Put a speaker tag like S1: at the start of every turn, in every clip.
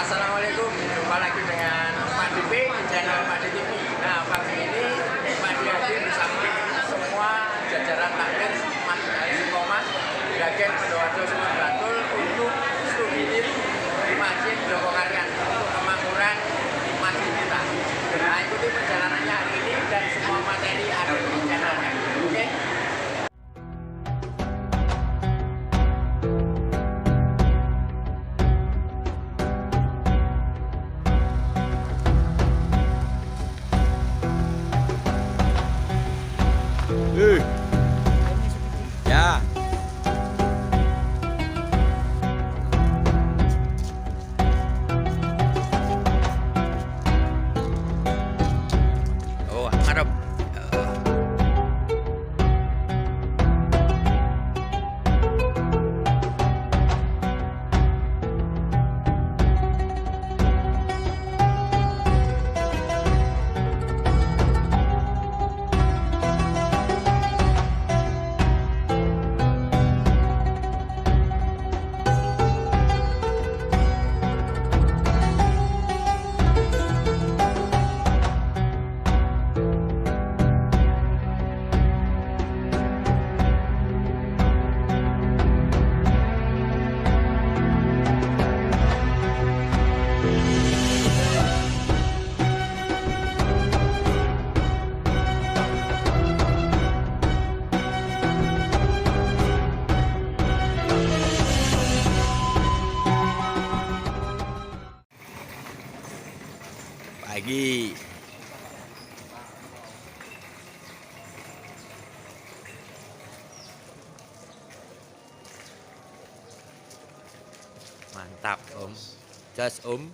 S1: Assalamualaikum, jumpa lagi dengan Pak DP di channel Pak DTV. Nah, pagi ini Pak D hadir bersama semua jajaran takmir Masjid Qomas Dagen Pendowarjo Sunan Bantul untuk studi diri di Masjid Jogokaryan untuk kemakmuran masjid kita. Nah, ikuti perjalanannya hari ini dan semua materi ada di channelnya. Oke?
S2: Ya. Oh, ngadep. Pagi. Mantap, Om. Jas, Om.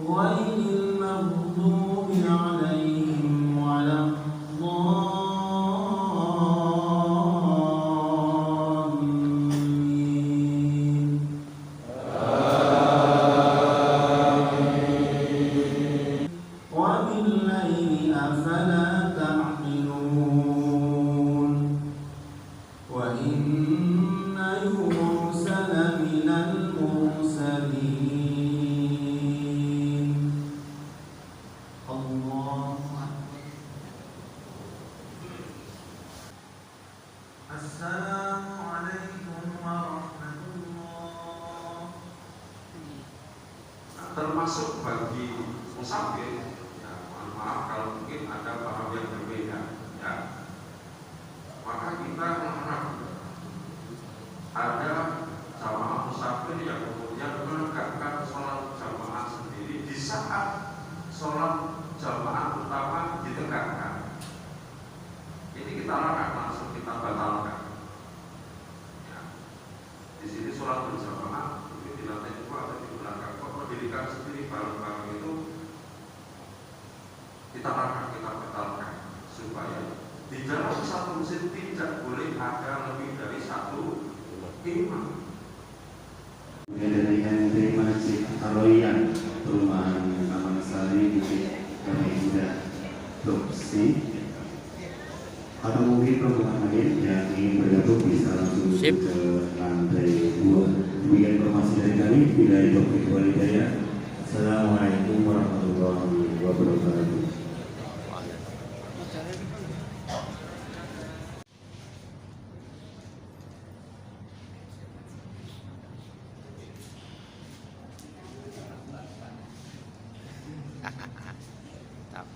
S3: غير المغضوب عليهم ولا الضالين وبالليل أفلا تعقلون وإن يونس لمن المرسلين الله السلام عليكم ورحمة الله.
S4: Termasuk bagi musafir, ya, mohon maaf kalau mungkin ada paham yang berbeda, ya. Maka kita mengharap ada jamaah musafir yang kemudian menegakkan sholat jamaah sendiri di saat sholat jamaah utama ditegakkan. Ini kita larang, langsung kita batalkan. Ya. Di sini sholat berjamaah itu di lantai 2 atau di belakang. Kok berdirikan sendiri bareng-bareng itu kita larang, kita batalkan supaya di dalam satu masjid tidak boleh ada lebih dari satu imam.
S5: Dengan terima kasih Aroyan perumahan Taman Sari di Kami Indah Topsi Atau mungkin rombongan lain yang ingin bergabung bisa langsung
S2: Sip.
S5: ke lantai 2. Demikian informasi dari kami. Bila itu hidayah. Assalamualaikum warahmatullahi wabarakatuh.
S2: Mantap.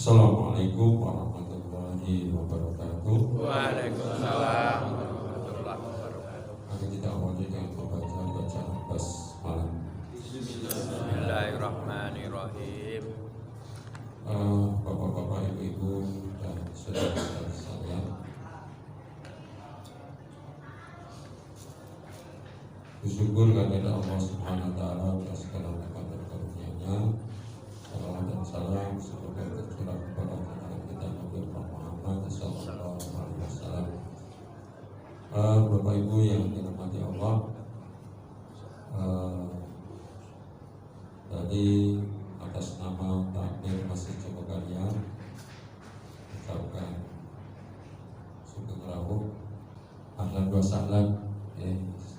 S6: Assalamualaikum warahmatullahi wabarakatuh.
S2: Waalaikumsalam warahmatullahi wabarakatuh.
S6: Akan kita awali dengan membaca bacaan basmalah.
S2: Bismillahirrahmanirrahim.
S6: Bapak-bapak, ibu-ibu, dan saudara-saudara sekalian, bersyukur kepada Allah Subhanahu wa Ta'ala atas segala nikmat dan karunia-Nya. Salam dan salam semoga tercurah kepada kita Nabi Muhammad sallallahu alaihi wasallam. Bapak Ibu yang dirahmati Allah, tadi atas nama takmir Masjid Jogokarian ucapkan sugeng rawuh ahlan wa sahlan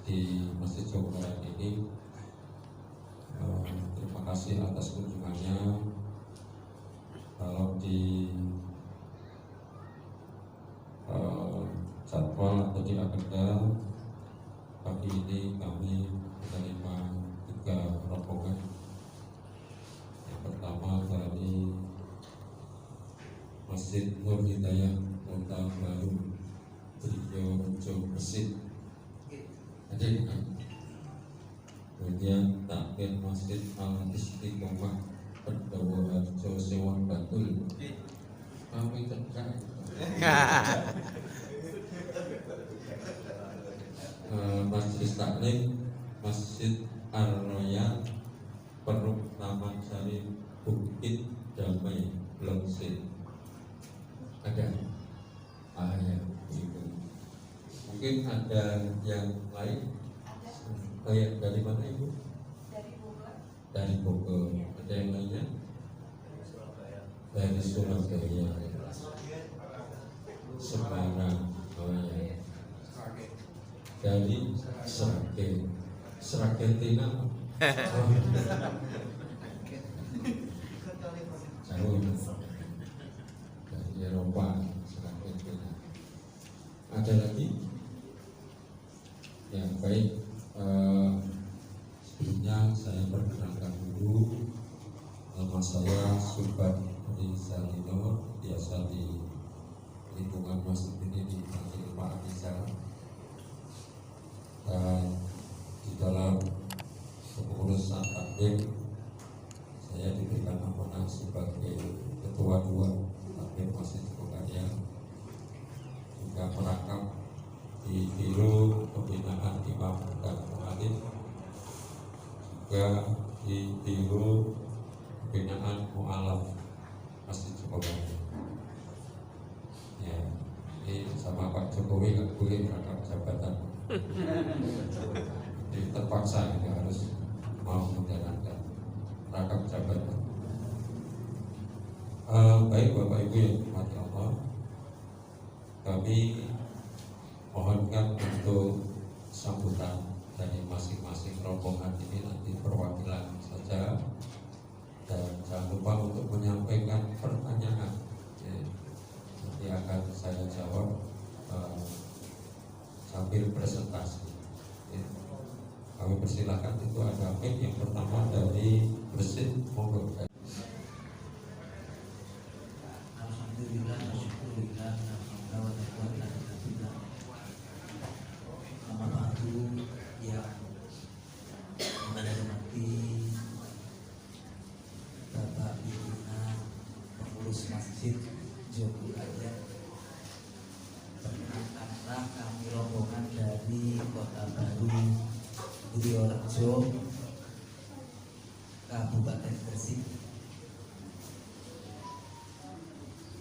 S6: di Masjid Jogokarian ini. Terima kasih atas kunjungannya. Kalau di jadwal atau di agenda pagi ini kami menerima 3 rombongan. Yang pertama dari Masjid Nur Hidayah Kota Baru Priyorejo Gresik. Ada kemudian takmir Masjid Al-Istiqomah Pendowoharjo Sewon Bantul. Kami terkait Majelis Taklim Masjid Ar-Royal Peruk Taman Sari Bukit Damai Blok C. Ada ya, itu. Mungkin ada yang lain. Dari mana Ibu? Dari Bogor. Ada yang lainnya? Dari Surabaya. Semarang. Ya. Dari Seragen. Seragen Tina. Jauh. Dari Eropa. Seragen Tina. Ada lagi? Ya, baik. Sebelumnya saya perkenalkan dulu, nama saya Subhan Rizalino, biasa di lingkungan masjid ini dipanggil Pak Rizal. Dan di dalam kepengurusan takmir saya diberikan amanah sebagai ketua 2 takmir Masjid Jogokarian, juga merangkap di Biro Pembinaan Imam dan Mu'alim, juga di Biro Pembinaan Mu'alaf Masjid Jogokarian. Ya, ini sama Pak Jokowi nggak boleh merangkap jabatan. Jadi terpaksa juga harus mau menjalankan rangkap jabatan. Baik Bapak Ibu yang dirahmati Allah, kami mohonkan untuk sambutan dari masing-masing rombongan ini nanti perwakilan saja, dan jangan lupa untuk menyampaikan pertanyaan. Nanti akan saya jawab sambil presentasi. Kami persilakan, itu ada mic yang pertama dari Gresik, monggo.
S7: Alhamdulillah, syukurillah, alhamdulillah, nama baru yang menghormati Bapak pimpinan pengurus Masjid Joko Karyan. Perkenalkanlah kami rombongan dari Kota Baru Budiorejo, Kabupaten Gresik.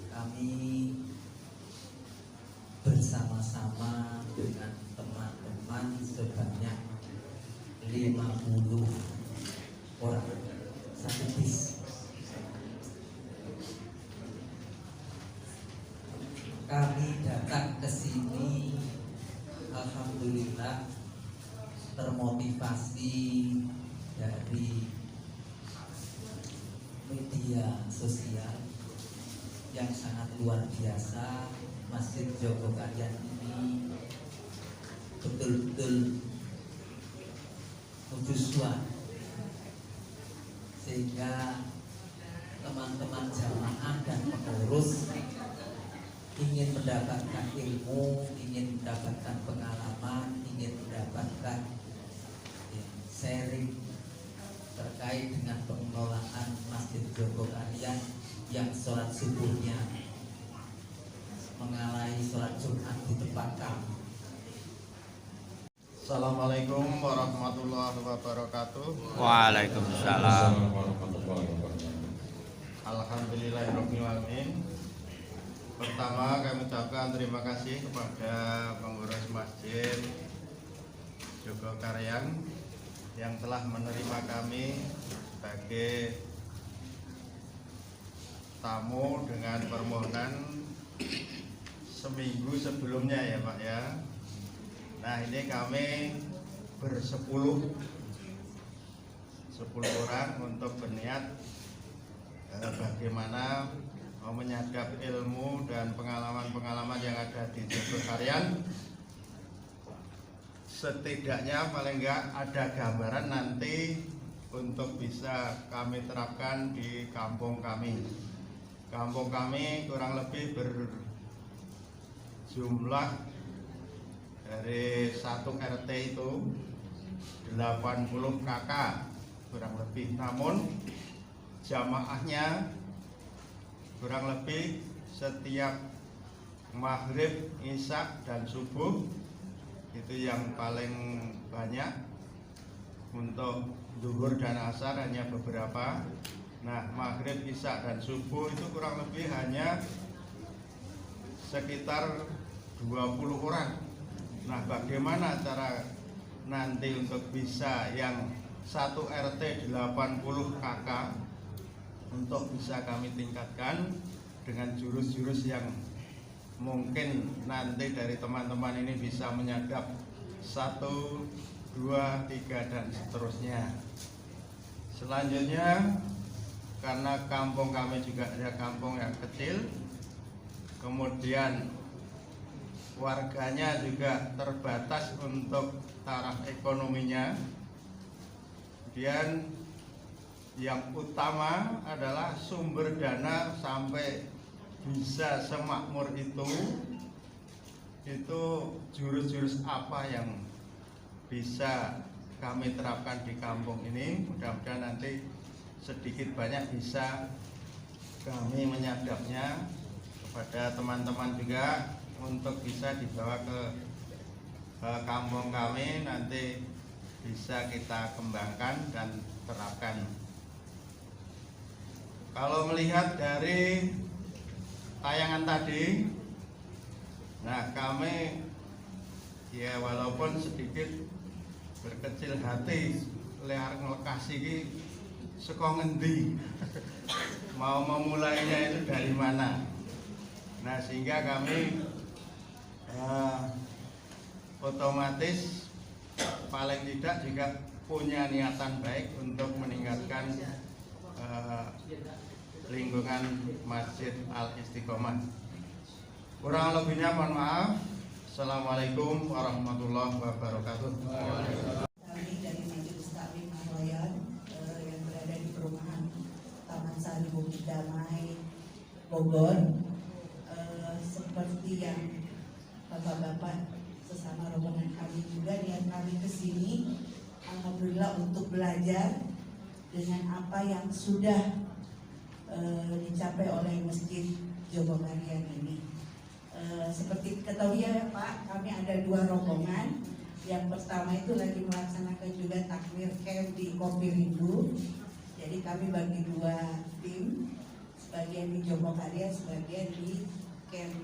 S7: Kami bersama-sama dengan teman-teman sebanyak 50 orang, satu bis. Kami datang ke sini alhamdulillah termotivasi dari media sosial yang sangat luar biasa. Masjid Joko Karyan ini betul-betul mercusuar, sehingga teman-teman jamaah dan pengurus ingin mendapatkan ilmu, ingin mendapatkan pengalaman, ingin mendapatkan sharing terkait dengan pengelolaan Masjid Joko Karyan yang sholat subuhnya mengalahi sholat Jumat di tempat kami.
S8: Assalamualaikum warahmatullahi wabarakatuh.
S2: Waalaikumsalam.
S8: Alhamdulillahirabbil alamin. Pertama kami ucapkan terima kasih kepada pengurus Masjid Joko Karyan yang telah menerima kami sebagai tamu dengan permohonan seminggu sebelumnya ya Pak ya. Nah ini kami bersepuluh orang untuk berniat bagaimana menyadap ilmu dan pengalaman-pengalaman yang ada di Joko Karyan. Setidaknya paling enggak ada gambaran nanti untuk bisa kami terapkan di kampung kami. Kampung kami kurang lebih berjumlah dari 1 RT itu 80 KK kurang lebih, namun jamaahnya kurang lebih setiap maghrib, isya dan subuh itu yang paling banyak. Untuk zuhur dan asar hanya beberapa. Nah maghrib, isya dan subuh itu kurang lebih hanya sekitar 20 orang. Nah bagaimana cara nanti untuk bisa yang 1 RT 80 KK untuk bisa kami tingkatkan dengan jurus-jurus yang mungkin nanti dari teman-teman ini bisa menyadap 1, 2, 3 dan seterusnya. Selanjutnya karena kampung kami juga ada kampung yang kecil, kemudian warganya juga terbatas untuk taraf ekonominya, kemudian yang utama adalah sumber dana sampai bisa semakmur itu jurus-jurus apa yang bisa kami terapkan di kampung ini. Mudah-mudahan nanti sedikit banyak bisa kami menyadapnya kepada teman-teman juga untuk bisa dibawa ke kampung kami, nanti bisa kita kembangkan dan terapkan. Kalau melihat dari tayangan tadi, nah kami ya walaupun sedikit berkecil hati lihat ngelokasi ini saka ngendi mau memulainya itu dari mana. Nah sehingga kami otomatis paling tidak juga punya niatan baik untuk meningkatkan lingkungan Masjid Al-Istiqomah. Kurang lebihnya mohon maaf. Assalamualaikum warahmatullahi wabarakatuh.
S9: Kami dari Sari Bukit Damai, Bogor. Seperti yang bapak-bapak sesama rombongan kami juga, niat kami ke sini alhamdulillah untuk belajar dengan apa yang sudah dicapai oleh Masjid Jogokarian ini. Seperti ketahui ya Pak, kami ada 2 rombongan. Yang pertama itu lagi melaksanakan juga takmir camp di Kopi Rindu. Jadi kami bagi 2 tim, sebagian di Jogokarian, sebagian di camp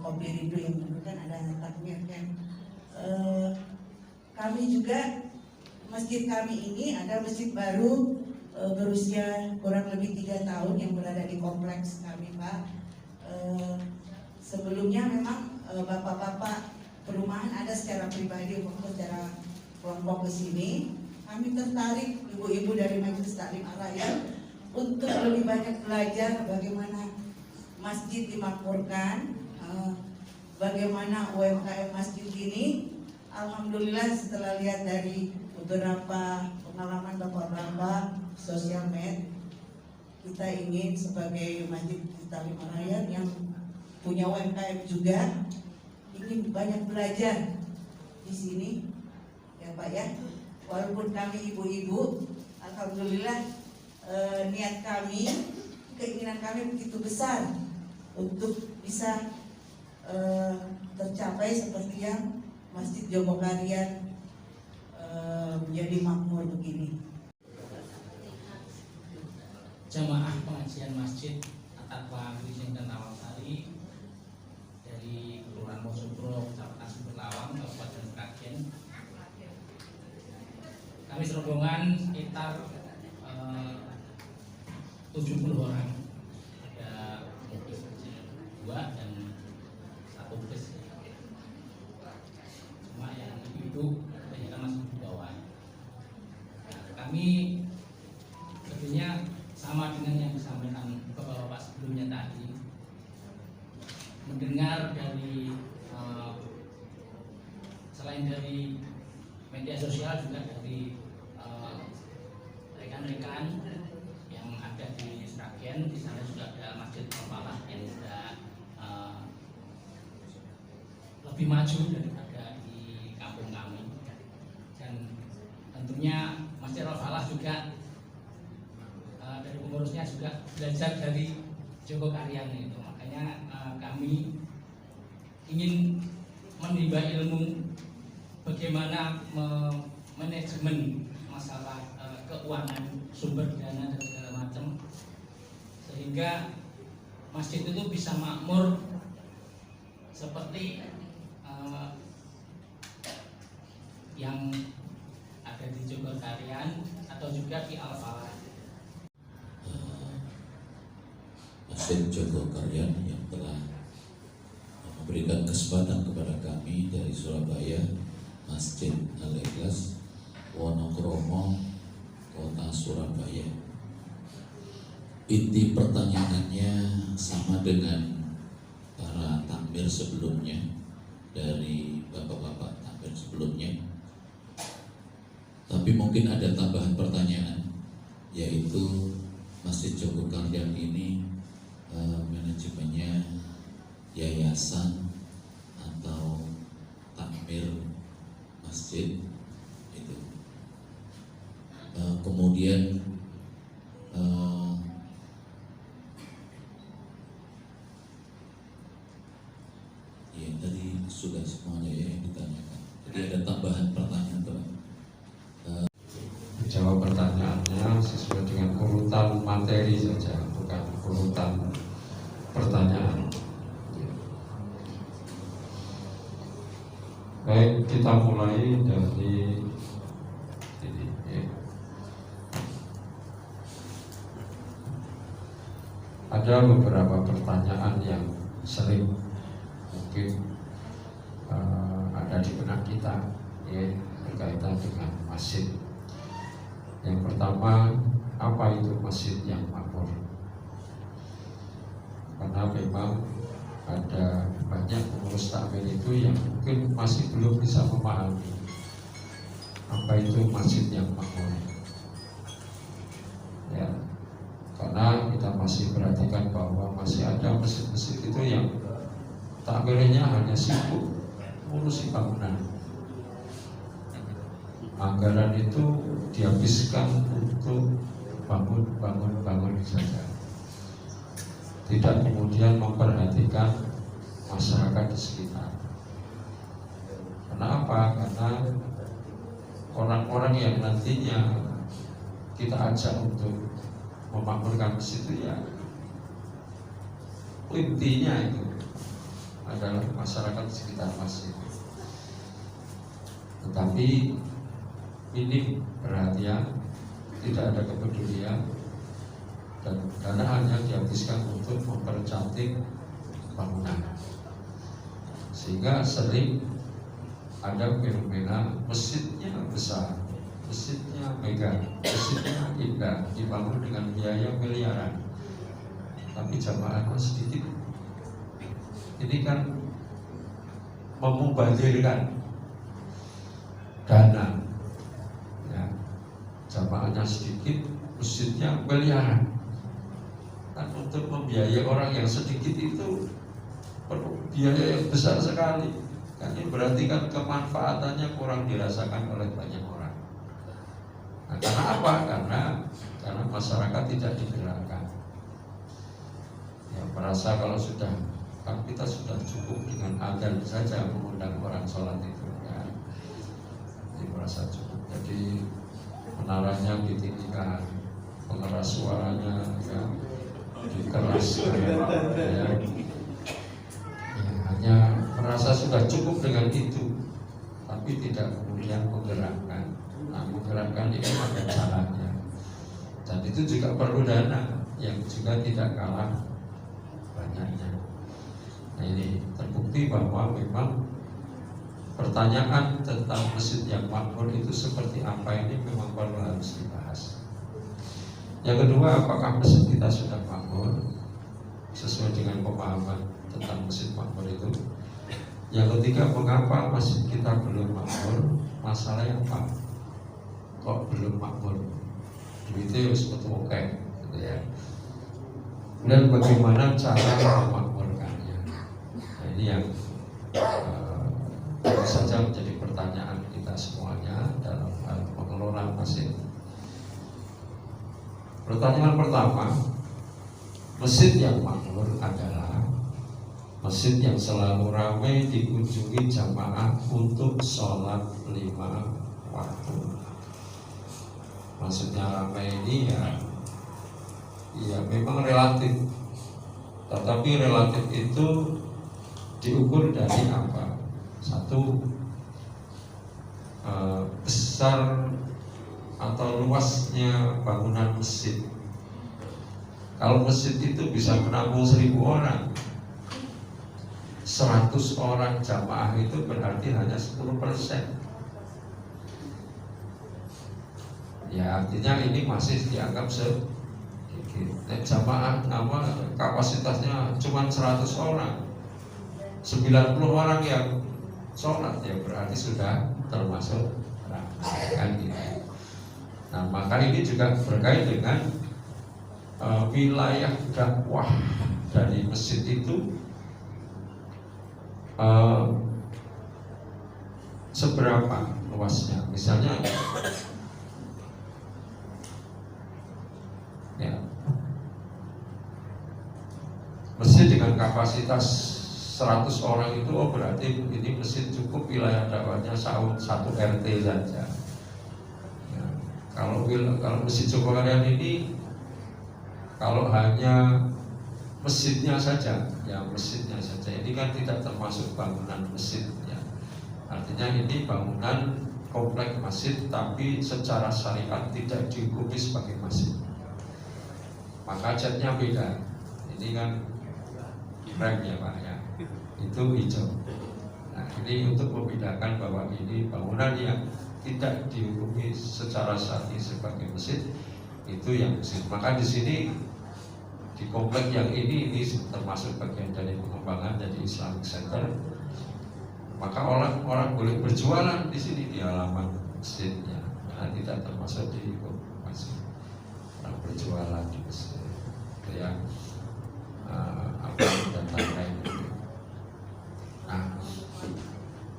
S9: Kopi Rindu yang menunjukkan ada takmir camp. Kami juga, masjid kami ini ada masjid baru berusia kurang lebih 3 tahun yang berada di kompleks kami Pak. Sebelumnya memang bapak-bapak perumahan ada secara pribadi maupun secara kelompok ke sini. Kami tertarik ibu-ibu dari Majelis Taklim Al-Rakyat untuk lebih banyak belajar bagaimana masjid dimakmurkan, bagaimana UMKM masjid ini. Alhamdulillah setelah lihat dari beberapa pengalaman bapak-bapak sosial med, kita ingin sebagai Masjid Taklim Al-Rakyat yang punya UMKM juga ingin banyak belajar di sini ya Pak ya. Walaupun kami ibu-ibu, alhamdulillah niat kami, keinginan kami begitu besar untuk bisa tercapai seperti yang Masjid Jogokarian menjadi makmur begini.
S10: Jamaah pengajian Masjid At-Taqwa Kristian Rawasari dari Kelurahan Mosopro, Kecamatan Sumberlawang, Kabupaten Sragen. Kami serombongan sekitar 70 orang. Ada mobil kecil 2 dan 1 bus. Cuma yang ibu-ibu kebanyakan masih di bawah. Nah, kami tentunya sama dengan yang disampaikan bapak-bapak sebelumnya tadi, mendengar dari selain dari media sosial juga dari rekan-rekan yang ada di Sragen. Di sana juga ada Masjid Al-Falah yang sudah lebih maju daripada di kampung kami, dan tentunya Masjid Al-Falah juga dari pengurusnya juga belajar dari Jogokarian itu. Makanya kami ingin menimba ilmu bagaimana manajemen masalah keuangan, sumber dana dan segala macam, sehingga masjid itu bisa makmur seperti yang ada di Jogokarian atau juga di Al-Falah.
S11: Masjid Jogokarian yang telah memberikan kesempatan kepada kami dari Surabaya, Masjid Al-Ikhlas, Wonokromo, Kota Surabaya. Inti pertanyaannya sama dengan para takmir sebelumnya, dari bapak-bapak takmir sebelumnya, tapi mungkin ada tambahan pertanyaan, yaitu Masjid Jogokarian ini manajemennya yayasan atau takmir masjid itu. Kemudian ya tadi sudah semuanya ya yang ditanyakan. Jadi ada tambahan pertanyaan Pak.
S6: Jawab pertanyaannya sesuai dengan urutan materi saja, bukan urutan pertanyaan. Baik, kita mulai dari ini. Ya. Ada beberapa pertanyaan yang sering mungkin ada di benak kita, ya, berkaitan dengan masjid. Yang pertama, apa itu masjid yang makmur? Karena memang ada banyak pengurus takmir itu yang mungkin masih belum bisa memahami apa itu masjid yang makmur. Ya, kalau masih perhatikan bahwa masih ada masjid-masjid itu yang takmirnya hanya sibuk ngurusi bangunan. Anggaran itu dihabiskan untuk bangun saja, tidak kemudian memperhatikan masyarakat di sekitar. Kenapa? Karena orang-orang yang nantinya kita ajak untuk memakmurkan masjid itu ya intinya itu adalah masyarakat di sekitar masjid. Tetapi ini perhatian, tidak ada kepedulian, dan dana hanya dihabiskan untuk mempercantik bangunan, sehingga sering ada fenomena masjidnya besar, masjidnya megah, masjidnya indah, dibangun dengan biaya miliaran, tapi jamaahnya sedikit. Ini kan memubazirkan dana, ya, jamaahnya sedikit, masjidnya miliaran. Kan untuk membiayai orang yang sedikit itu perlu biaya yang besar sekali. Kan ini berarti kan kemanfaatannya kurang dirasakan oleh banyak orang. Nah, karena apa? Karena masyarakat tidak digerakkan. Ya, merasa kalau kan kita sudah cukup dengan adzan saja mengundang orang sholat itu, kan? Jadi merasa cukup. Jadi menaranya ditinggikan, pengeras suaranya ya dikeraskan, ya. Hanya merasa sudah cukup dengan itu, tapi tidak kemudian menggerakkan. Nah, menggerakkan ini ada caranya, dan itu juga perlu dana yang juga tidak kalah banyaknya. Nah, ini terbukti bahwa memang pertanyaan tentang masjid yang makmur itu seperti apa ini memang perlu harus dibahas. Yang kedua, apakah masjid kita sudah makmur sesuai dengan pemahaman tentang masjid makmur itu? Yang ketiga, mengapa masjid kita belum makmur? Masalahnya apa? Kok belum makmur? Duitnya harus betul oke, gitu ya. Dan bagaimana cara memakmurkannya? Nah, ini yang tentu saja menjadi pertanyaan kita semuanya dalam hal pengelolaan masjid. Pertanyaan pertama, masjid yang makmur adalah masjid yang selalu ramai dikunjungi jamaah untuk sholat 5 waktu. Maksudnya ramai ini ya memang relatif, tetapi relatif itu diukur dari apa? Satu, besar atau luasnya bangunan masjid. Kalau masjid itu bisa menampung 1000 orang, 100 orang jamaah itu berarti hanya 10%. Ya, artinya ini masih dianggap sedikit. Jamaah kapasitasnya cuma 100 orang, 90 orang yang sholat, ya berarti sudah termasuk kan gitu. Nah, maka ini juga berkait dengan wilayah dakwah dari masjid itu seberapa luasnya. Misalnya ya, masjid dengan kapasitas 100 orang itu berarti ini masjid cukup wilayah dakwahnya 1 RT saja. Ya, kalau masjid Jogokarian ini kalau hanya masjidnya saja, ya masjidnya saja, ini kan tidak termasuk bangunan masjid, ya. Artinya ini bangunan komplek masjid, tapi secara syariat tidak dihukumi sebagai masjid. Maka catnya beda. Ini kan rem ya Pak ya, itu hijau. Nah, ini untuk membedakan bahwa ini bangunan yang tidak dihukumi secara syar'i sebagai masjid, itu yang masjid. Maka di sini di komplek yang ini termasuk bagian dari pengembangan dari Islamic Center. Maka orang boleh berjualan di sini di halaman masjidnya, nah, tidak termasuk di masjid. Orang berjualan di masjid. gitu ya, dan lain-lain. Nah,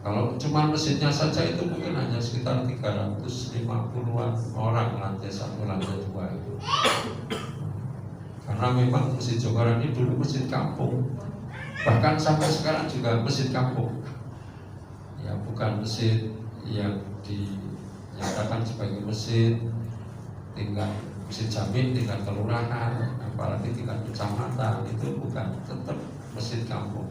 S6: kalau cuma masjidnya saja itu mungkin hanya sekitar 350-an orang lantai 1, lantai 2 itu. Karena memang Masjid Jogoran ini dulu masjid kampung, bahkan sampai sekarang juga masjid kampung. Ya, bukan masjid yang dinyatakan sebagai masjid tingkat masjid jami, tingkat kelurahan, apalagi tingkat kecamatan, itu bukan, tetap masjid kampung.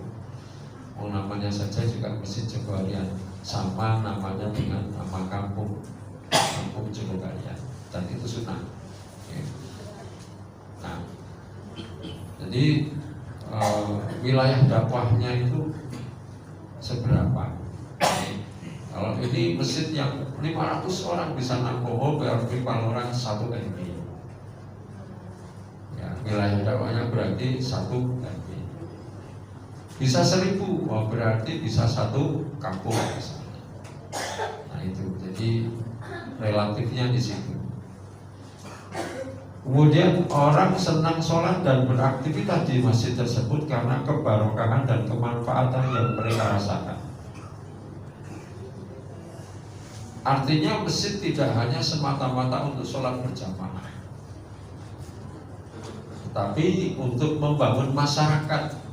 S6: Namanya saja juga Masjid Jogokarian, sama namanya dengan nama kampung Jogokarian, dan itu sunnah. Nah, jadi wilayah dakwahnya itu seberapa? Kalau ini masjid yang 500 orang bisa nampung, berarti kalau orang 1 RW. Ya, wilayah dakwahnya berarti 1 RW. Bisa 1000, berarti bisa 1 kampung misalnya. Nah itu, jadi relatifnya di situ. Kemudian orang senang sholat dan beraktivitas di masjid tersebut karena kebarokahan dan kemanfaatan yang mereka rasakan. Artinya masjid tidak hanya semata-mata untuk sholat berjamaah, tapi untuk membangun masyarakat.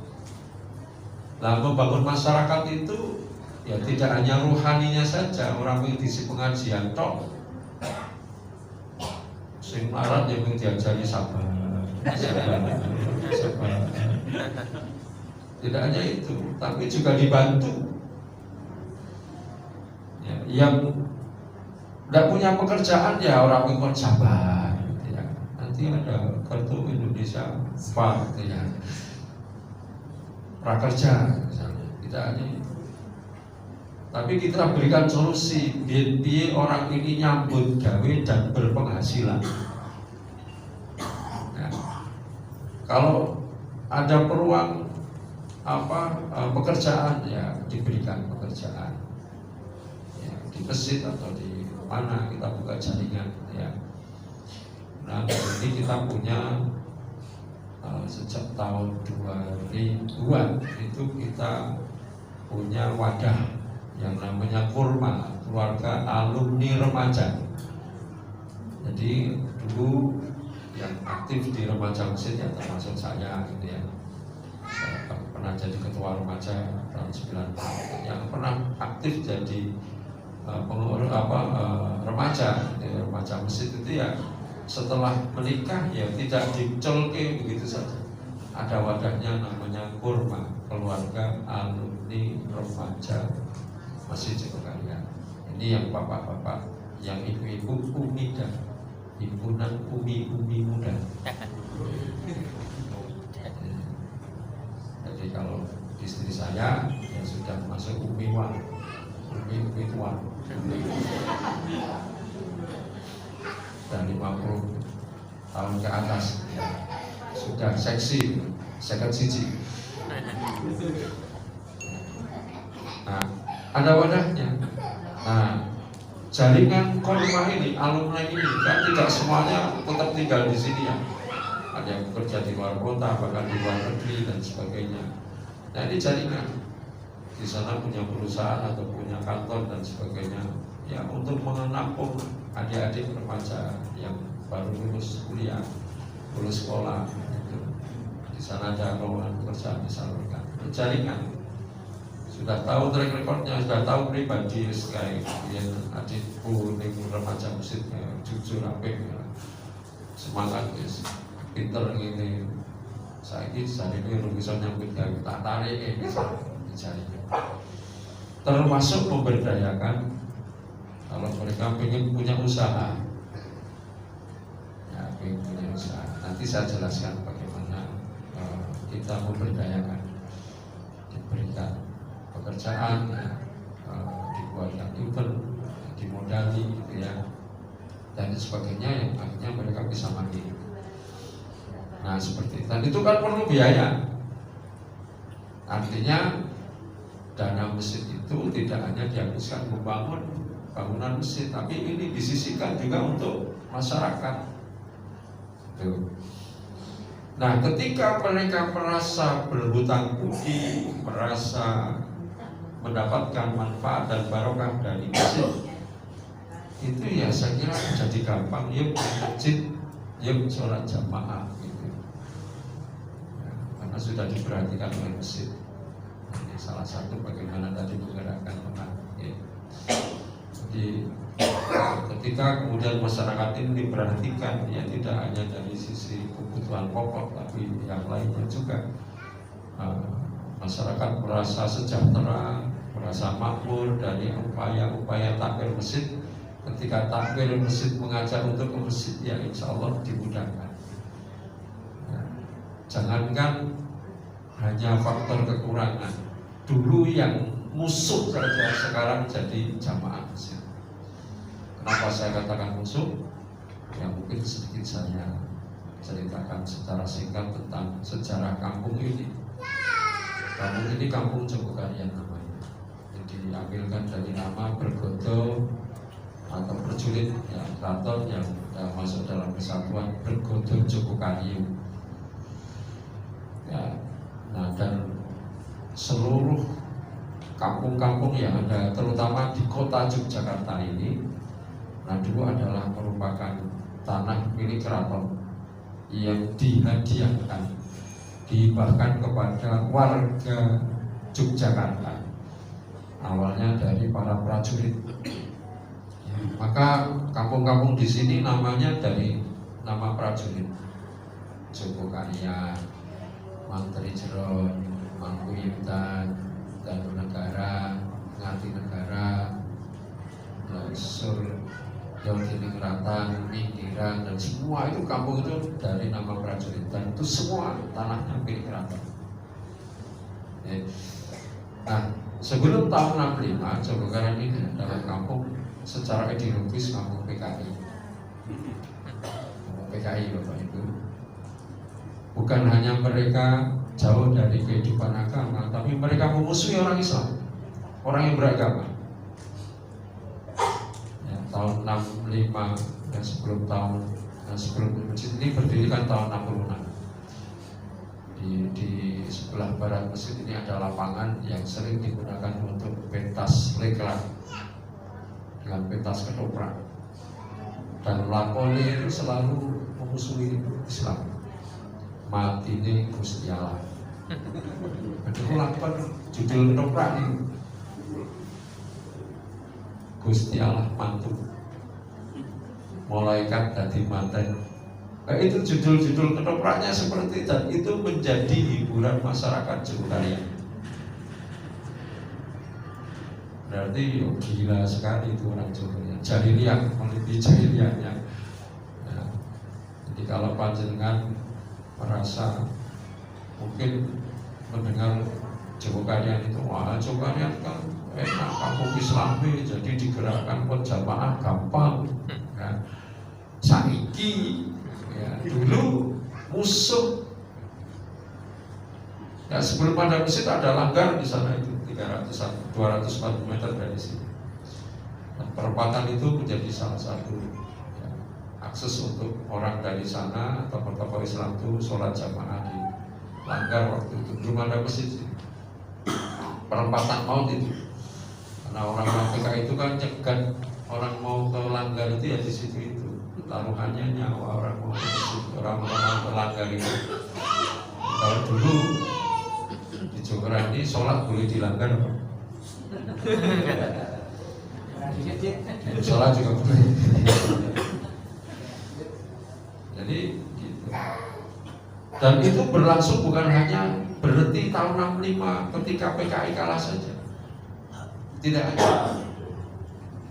S6: Nah, membangun masyarakat itu ya tidak hanya rohaninya saja, orang mengisi pengajian tok. Sing larat yang diajari sabar. Tidak hanya itu, tapi juga dibantu. Ya, yang tidak punya pekerjaan ya orang ikut sabar. Gitu ya. Nanti ada kartu Indonesia Pak, gitu ya. Prakerja misalnya, tidak hanya itu. Tapi kita berikan solusi biar orang ini nyambut gawe dan berpenghasilan. Nah, kalau ada peluang pekerjaan ya diberikan pekerjaan. Ya, di masjid atau di mana kita buka jaringan ya. Nah, ini kita punya sejak tahun 2000-an itu kita punya wadah yang namanya Kurma, keluarga alumni remaja. Jadi dulu yang aktif di remaja masjid ya termasuk saya gitu ya. Saya pernah jadi ketua remaja tahun 90. Yang pernah aktif jadi pengurus remaja di remaja masjid itu ya setelah menikah ya tidak dicolke begitu saja. Ada wadahnya namanya Kurma, keluarga alumni remaja Masjid Jogokarian. Ini yang bapak-bapak, yang ibu-ibu Umida, himpunan umi-umi muda. Jadi kalau istri saya yang sudah masuk umiwan, umi tua. Dan 50 tahun ke atas ya, sudah seksi, second siji. Nah, ada wadahnya. Nah, jaringan Kurma ini, alumni ini kan tidak semuanya tetap tinggal di sini ya. Ada yang bekerja di luar kota, bahkan di luar negeri dan sebagainya. Nah, ini jaringan. Di sana punya perusahaan atau punya kantor dan sebagainya. Ya, untuk menampung adik-adik remaja yang baru lulus kuliah, lulus sekolah, gitu. Di sana ada lowongan pekerjaan disalurkan. Jaringan. Sudah tahu track recordnya, sudah tahu pribadi kayak yang adikku ning remaja masjid jujur apik semangat guys, pinter ini. Saiki jarine ora bisa nyambut gawe tak tarik bisa jaringan. Termasuk memberdayakan kalau mereka ingin punya usaha, ya ingin punya usaha. Nanti saya jelaskan bagaimana kita memberdayakan, diberikan pekerjaan, ya, dibuatkan event, dimodali, gitu ya, dan sebagainya yang akhirnya mereka bisa mandiri. Nah seperti itu. Dan itu kan perlu biaya. Artinya dana masjid itu tidak hanya dihabiskan membangun bangunan masjid, tapi ini disisihkan juga untuk masyarakat. Tuh. Nah, ketika mereka merasa berhutang budi, merasa mendapatkan manfaat dan barokah dari masjid, itu ya saya kira jadi gampang, yuk masjid, yuk sholat jamaah gitu. Ya, karena sudah diperhatikan oleh masjid. Ini salah satu bagaimana tadi menggerakkan orang. Ya. Jadi ketika kemudian masyarakat ini diperhatikan, ya tidak hanya dari sisi kebutuhan pokok, tapi yang lainnya juga. Masyarakat merasa sejahtera, merasa makmur dari upaya-upaya takbir masjid. Ketika takbir masjid mengajak untuk ke masjid, ya insya Allah dimudahkan. Ya. Jangankan hanya faktor kekurangan, dulu yang musuh saja sekarang jadi jamaah masjid. Kenapa saya katakan musuh? Ya mungkin sedikit saya ceritakan secara singkat tentang sejarah kampung ini. Kampung ini kampung Jogokarian namanya. Jadi diambilkan dari nama Bergodo atau Perjulit, ya, keraton yang masuk dalam kesatuan Bergodo Jogokariu. Ya, nah dan seluruh kampung-kampung yang ada, terutama di kota Yogyakarta ini, nah dulu adalah merupakan tanah milik keraton yang dihadiahkan, dihibahkan kepada warga Yogyakarta, awalnya dari para prajurit. Maka kampung-kampung di sini namanya dari nama prajurit: Jogokarian, Mantri Jeron, Mangkuyudan, Danu Negara, Ngati Negara, Sur, Yogyakarta, Minggiran, dan semua itu kampung itu dari nama prajurit, dan itu semua tanahnya milik keraton. Nah, sebelum tahun 65, Jogokarian ini adalah kampung secara ideologis kampung PKI. Kampung PKI Bapak Ibu. Bukan hanya mereka jauh dari kehidupan agama, tapi mereka memusuhi orang Islam, orang yang beragama. Ya, tahun 65 dan sebelum masjid ini berdirikan tahun 66. Di sebelah barat masjid ini ada lapangan yang sering digunakan untuk pentas leklar dengan pentas ketoprak, dan lakoni itu selalu memusuhi Islam. Mati ini Gusti Allah. Itu lakon judul ketoprak ini, Gusti Allah mantu, malaikat dadi manten. Itu judul-judul ketopraknya seperti itu, dan itu menjadi hiburan masyarakat Jogokarian. Berarti gila sekali itu orang Jogokarian, jahiliyah, meneliti jahiliyahnya. Nah, jadi kalau panjenengan merasa mungkin mendengar Jogokarian itu, wah Jogokarian kan enak, kampung Islami, jadi digerakkan buat jamaah gampang. Nah, saiki ya, dulu musuh. Ya, sebelum ada masjid ada langgar di sana itu 240 meter dari sini. Dan perempatan itu menjadi salah satu ya, akses untuk orang dari sana atau tokoh Islam itu sholat jamaah di langgar waktu itu. Belum ada masjid. Perempatan maut itu. Karena orang-orang PKI itu kan cegat orang mau ke langgar itu ya di situ itu. Taruhannya nyawa orang mau ke masjid, orang-orang ke langgar itu. Kalau dulu di Jogokarian ini sholat boleh dilanggar apa? Sholat juga boleh. Jadi gitu. Dan itu berlangsung bukan hanya berhenti tahun 65 ketika PKI kalah saja. Tidak hanya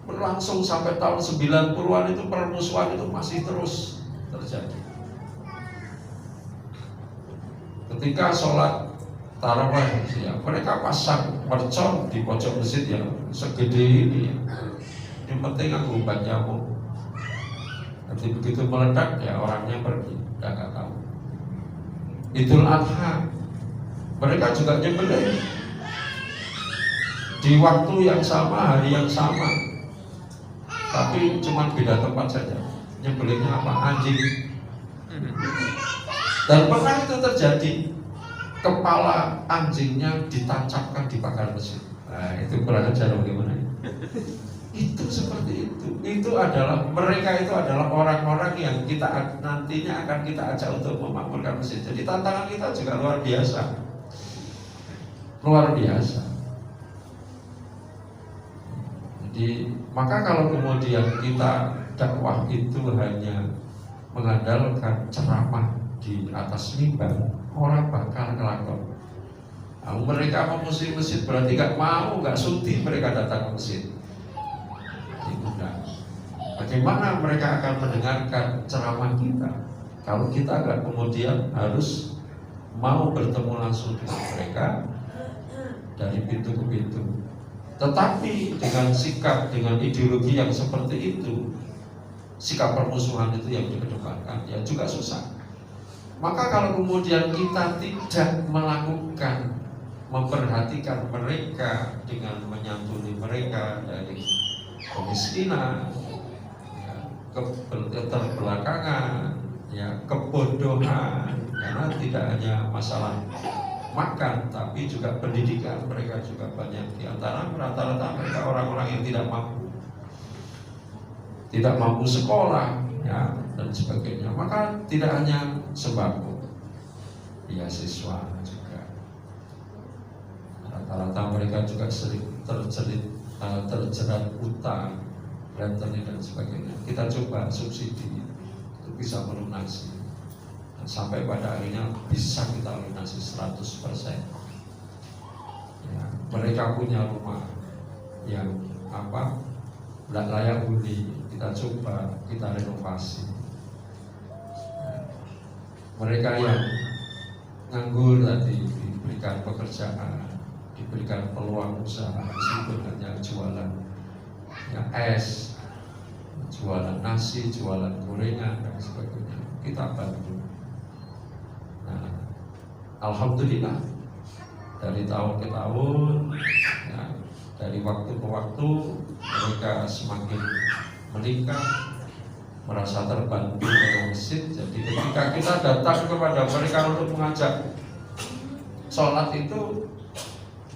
S6: berlangsung sampai tahun 90-an itu permusuhan itu masih terus terjadi. Ketika sholat tarawih, ya, mereka pasang mercon di pojok masjid yang segede ini. Yang penting aku obat nyamuk. Nanti begitu meledak ya orangnya pergi, udah nggak tahu. Idul Adha, mereka juga nyembelih di waktu yang sama, hari yang sama, tapi cuma beda tempat saja. Nyembelihnya apa? Anjing. Dan pernah itu terjadi, kepala anjingnya ditancapkan di pagar masjid. Nah, itu kurang ajar bagaimana? Itu seperti itu. Itu adalah, mereka itu adalah orang-orang yang kita nantinya akan kita ajak untuk memakmurkan masjid. Jadi tantangan kita juga luar biasa. Luar biasa. Jadi maka kalau kemudian kita dakwah itu hanya mengandalkan ceramah di atas mimbar, orang bakal kelakon. Nah, mereka mau masjid berarti gak mau, gak sudi mereka datang ke masjid. Tidak. Bagaimana mereka akan mendengarkan ceramah kita kalau kita gak kemudian harus mau bertemu langsung dengan mereka dari pintu ke pintu. Tetapi dengan sikap, dengan ideologi yang seperti itu, sikap permusuhan itu yang dikedepankan, ya juga susah. Maka kalau kemudian kita tidak melakukan, memperhatikan mereka dengan menyantuni mereka dari kemiskinan, ya, keterbelakangan, ya, kebodohan, karena tidak hanya masalah makan, tapi juga pendidikan. Mereka juga banyak di antara rata-rata mereka orang-orang yang tidak mampu sekolah, ya, dan sebagainya. Maka tidak hanya sembako, beasiswa juga. Rata-rata mereka juga sering terjerat utang, rentenir dan sebagainya. Kita coba subsidi untuk bisa melunasi. Dan sampai pada akhirnya bisa kita lunasi 100%. Ya, mereka punya rumah yang tidak layak huni, kita coba kita renovasi. Ya, mereka yang nganggur tadi diberikan pekerjaan, diberikan peluang usaha, meskipun hanya jualan ya, es, jualan nasi, jualan gorengan dan sebagainya, kita bantu. Nah, alhamdulillah dari tahun ke tahun, ya, dari waktu ke waktu mereka semakin meningkat, merasa terbantu oleh masjid. Jadi ketika kita datang kepada mereka untuk mengajak sholat itu,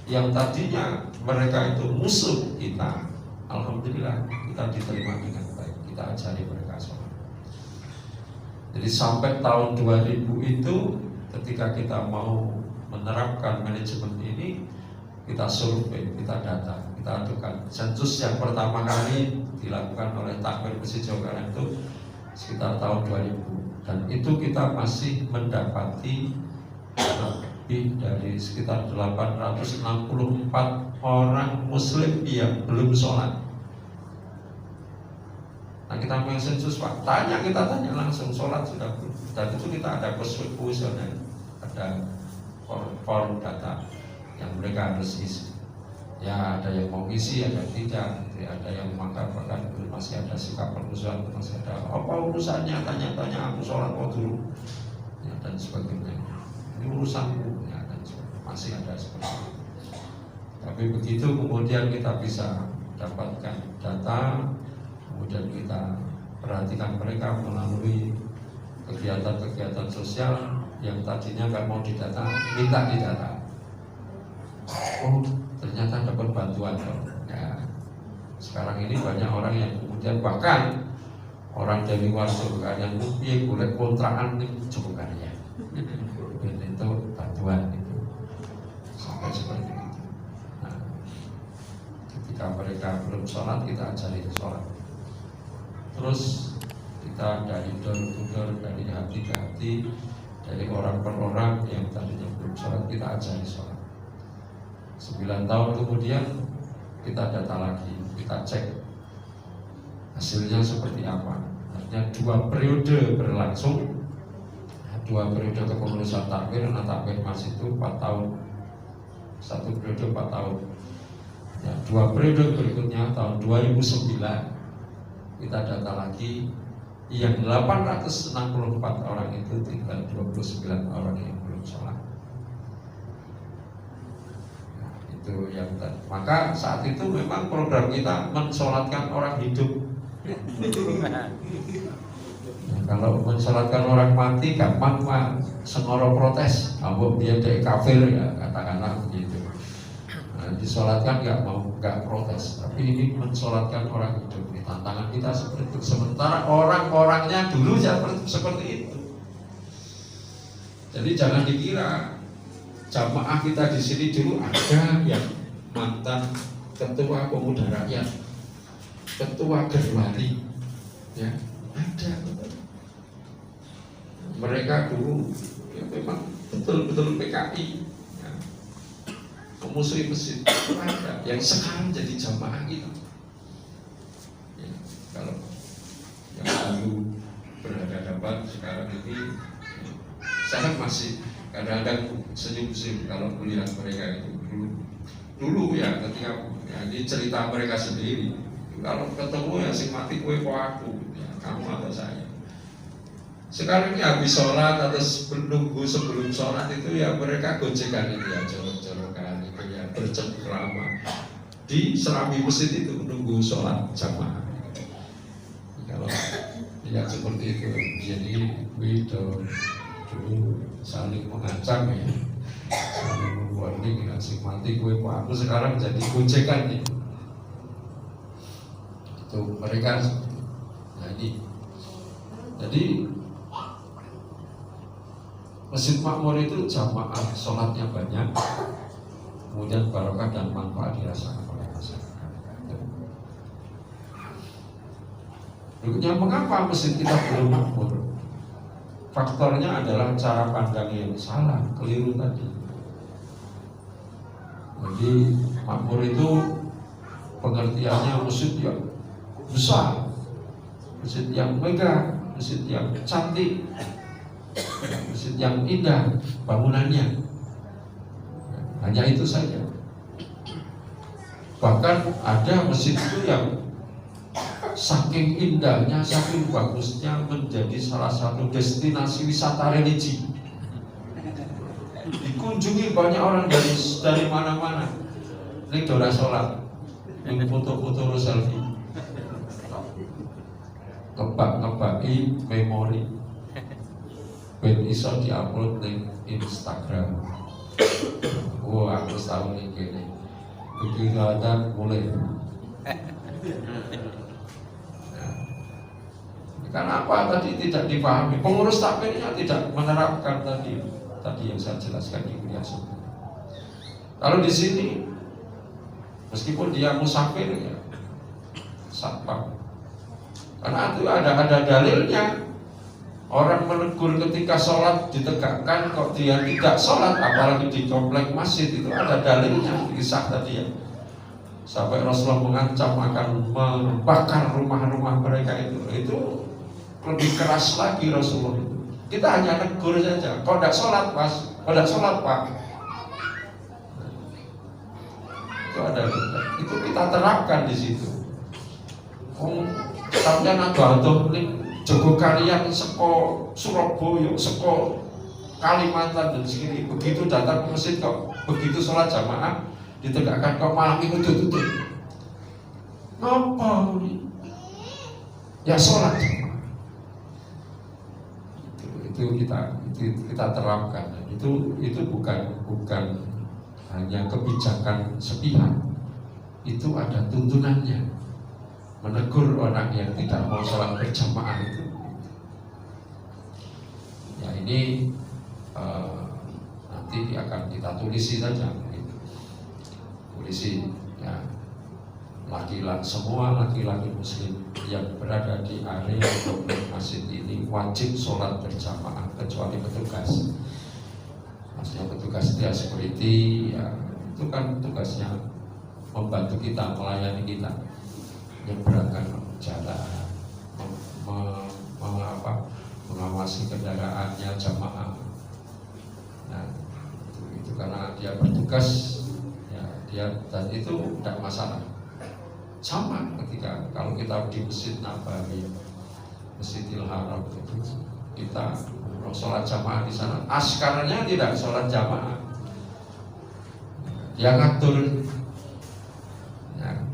S6: yang tadinya mereka itu musuh kita, alhamdulillah kita diterima dengan baik, kita ajari mereka sholat. Jadi sampai tahun 2000 itu ketika kita mau menerapkan manajemen ini, kita survei, kita data, kita adukan. Sensus yang pertama kali dilakukan oleh Takmir Masjid Jawa Barat itu sekitar tahun 2000, dan itu kita masih mendapati lebih dari sekitar 864 orang muslim yang belum sholat. Nah, kita mau sensus Pak, kita tanya langsung sholat sudah belum. Dan itu kita ada kuesioner, ada form data yang mereka harus isi. Ya, ada yang mau isi, ada yang tidak. Ada yang bahkan masih ada sikap permusuhan, masih ada apa urusannya, tanya-tanya aku sholat kok dulu, ya, dan sebagainya. Ini urusanku, ya, dan sebagainya. Masih ada seperti itu. Tapi begitu kemudian kita bisa dapatkan data, kemudian kita perhatikan mereka melalui kegiatan-kegiatan sosial yang tadinya nggak mau didata, minta didata. Oh, ternyata dapat bantuan. Ya, sekarang ini banyak orang yang kemudian bahkan orang dari luar Jawa yang mungkin boleh kontrakan nih Jawa ya. Itu bantuan itu sampai seperti itu. Nah, ketika mereka belum sholat, kita ajari sholat. Terus kita dari door to door, dari hati ke hati, dari orang per orang yang tadinya belum sholat, kita ajari sholat. 9 tahun kemudian kita data lagi, kita cek hasilnya seperti apa. Artinya 2 periode berlangsung, 2 periode kepengurusan takmir. Nah, takmir masih itu 4 tahun, 1 periode 4 tahun. Ya, 2 periode berikutnya tahun 2009 kita data lagi, yang 864 orang itu tinggal 29 orang yang belum sholat. Nah, itu yang tadi. Maka saat itu memang program kita mensolatkan orang hidup. Nah, kalau mensolatkan orang mati gampang Pak, sengoro protes, ambok dia dek kafir ya katakanlah begitu. Nah, disolatkan nggak protes, tapi ini mensolatkan orang hidup. Ini tantangan kita seperti itu. Sementara orang-orangnya dulu seperti itu. Jadi jangan dikira jamaah kita di sini dulu ada yang mantan ketua pemuda rakyat, ketua Gerwali, ya ada. Mereka dulu ya memang betul-betul PKI, ya, memusuhi masjid. Ada yang sekarang jadi jamaah kita. Ya, kalau yang dulu berhadapan sekarang ini, saya masih kadang-kadang senyum-senyum kalau melihat mereka itu dulu ya ketika ya, ini cerita mereka sendiri. Kalau ketemu ya sing mati kue kok aku, ya, kamu atau saya. Sekarang ini habis sholat atau menunggu sebelum sholat itu ya mereka gojekan itu ya jorok-jorokan itu ya bercengkrama di serambi masjid itu menunggu sholat jamaah. Kalau lihat seperti itu jadi itu dulu saling mengancam ya, saling warning asik mati gue kok aku sekarang jadi gojekan nih. Itu mereka jadi Masjid Makmur itu jamaah sholatnya banyak, kemudian barokah dan manfaat dirasakan oleh masyarakat. Berikutnya, mengapa masjid kita belum makmur? Faktornya adalah cara pandang yang salah, keliru tadi. Jadi makmur itu pengertiannya masjid yang besar, masjid yang megah, masjid yang cantik, masjid yang indah bangunannya. Hanya itu saja. Bahkan ada masjid itu yang saking indahnya, saking bagusnya menjadi salah satu destinasi wisata religi. Dikunjungi banyak orang dari mana-mana. Ini dora sholat, ini foto-foto selfie, ngebak-ngebaki memori, ben iso diupload di Instagram. Oh, aku tahu nih gini. Begitu ada mulai. Kenapa tadi tidak dipahami? Pengurus takmirnya tidak menerapkan tadi yang saya jelaskan di kuliah sebelumnya. Kalau di sini, meskipun dia musafir ya, satpam. Karena itu ada dalilnya. Orang menegur ketika sholat ditegakkan, kok dia tidak sholat, apalagi di komplek masjid, itu ada dalilnya. Kisah tadi ya, sampai Rasulullah mengancam akan membakar rumah-rumah mereka itu lebih keras lagi Rasulullah itu. Kita hanya negur saja, kau tidak sholat Mas, kau tidak sholat Pak. Itu ada, itu kita terapkan di situ. Sampai nato Joko Karian seko Surabaya, seko Kalimantan dan segini. Begitu datang ke masjid kok, begitu sholat jamaah ditegakkan kok malam itu tutup. Ngapa ini? Ya sholat. Itu kita terapkan. Itu bukan hanya kebijakan sepihak. Itu ada tuntunannya. Menegur orang yang tidak mau sholat berjamaah itu. Ya ini nanti akan kita tulisi saja. Tulisi ya, semua laki-laki muslim yang berada di area komplek masjid ini wajib sholat berjamaah kecuali petugas. Maksudnya petugas dia security ya, itu kan tugasnya membantu kita, melayani kita yang berangkat jalan, mengawasi kendaraannya jamaah. Nah, itu karena dia bertugas, ya, dia dan itu tidak masalah. Sama ketika kalau kita di Masjid Nabawi, Masjidil Haram itu kita sholat jamaah di sana, askarnya tidak sholat jamaah, dia ngatur. Nah,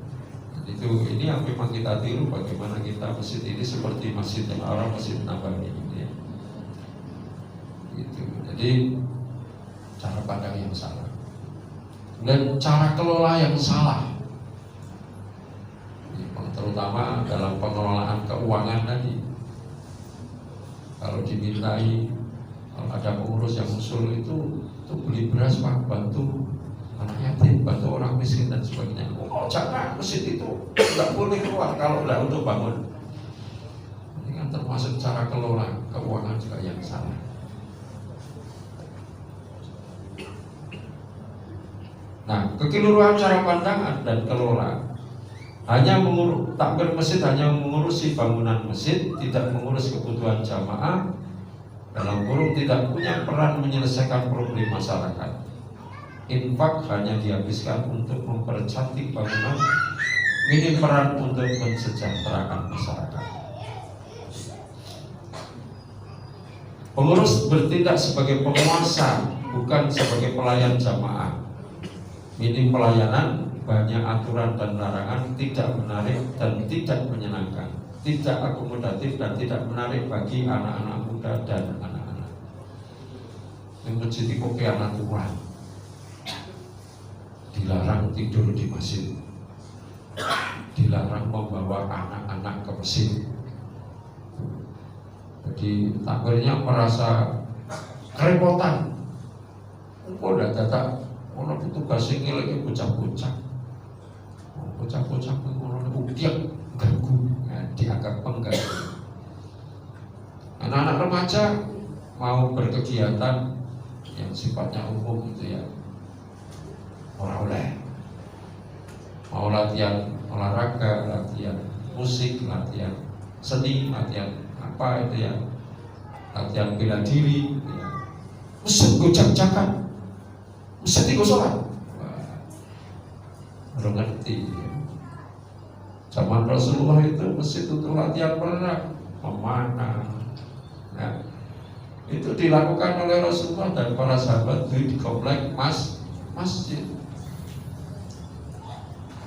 S6: itu ini yang memang kita tiru bagaimana kita kita masjid ini seperti Masjidil Haram, Masjid Nabawi gitu ya. Gitu. Jadi cara pandang yang salah dan cara kelola yang salah, terutama dalam pengelolaan keuangan tadi. Kalau dimintai, kalau ada pengurus yang usul itu beli beras Pak, bantu anak yatim, bantu orang miskin dan sebagainya. Oh jangan, masjid itu nggak boleh keluar kalau nggak untuk bangun. Ini kan termasuk cara kelola keuangan juga yang salah. Nah, kekeliruan cara pandang dan kelola hanya mengurus takbir masjid, hanya mengurusi bangunan masjid, tidak mengurus kebutuhan jamaah, dalam kurung tidak punya peran menyelesaikan problem masyarakat. Infak hanya dihabiskan untuk mempercantik bangunan, minim peran untuk mensejahterakan masyarakat. Pengurus bertindak sebagai penguasa, bukan sebagai pelayan jamaah. Minim pelayanan, banyak aturan dan larangan, tidak menarik dan tidak menyenangkan, tidak akomodatif dan tidak menarik bagi anak-anak muda dan anak-anak. Yang menjadi kopian aturan, dilarang tidur di masjid, dilarang membawa anak-anak ke masjid. Jadi takbirnya merasa kerepotan. Kok udah datang ono petugas sing lagi bocah-bocah. Bocah-bocah ngono udiak ganggu, dianggap pengganggu. Anak-anak remaja mau berkegiatan yang sifatnya umum gitu ya, ora oleh. Mau latihan olahraga, latihan musik, latihan seni, latihan apa itu ya, latihan bela diri gitu ya. Masjid gojak-jakan, masjid ikut sholat. Belum ngerti ya. Zaman Rasulullah itu masjid untuk latihan perang, memanah. Nah, itu dilakukan oleh Rasulullah dan para sahabat di komplek masjid.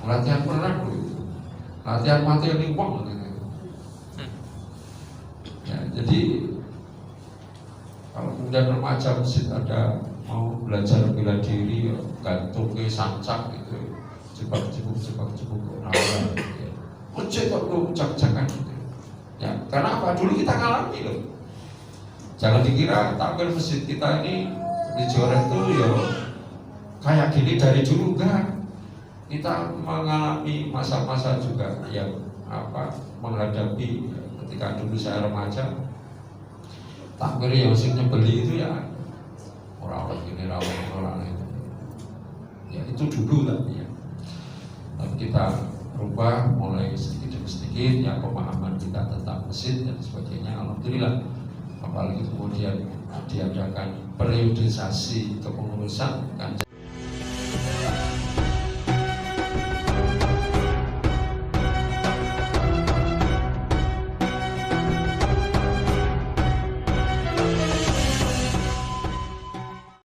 S6: Latihan perang itu, latihan materi wong gitu. Ya, jadi kalau kemudian remaja masjid ada mau belajar bela diri, gantung ke sancak gitu, jebak-jebuk rawa gitu ya. Masjid kok ucap-ucapan gitu. Ya, karena apa? Dulu kita ngalami loh. Jangan dikira takbir masjid kita ini di Joret itu ya kayak gini dari dulu, enggak. Kita mengalami masa-masa juga yang menghadapi ketika dulu saya remaja, takbir yang sing nyebeli itu ya orang gini orang itu. Ya itu dulu tapi ya. Tapi kita rubah mulai sedikit demi sedikit ya, pemahaman kita tentang masjid dan sebagainya. Alhamdulillah. Apalagi kemudian diadakan periodisasi kepengurusan kan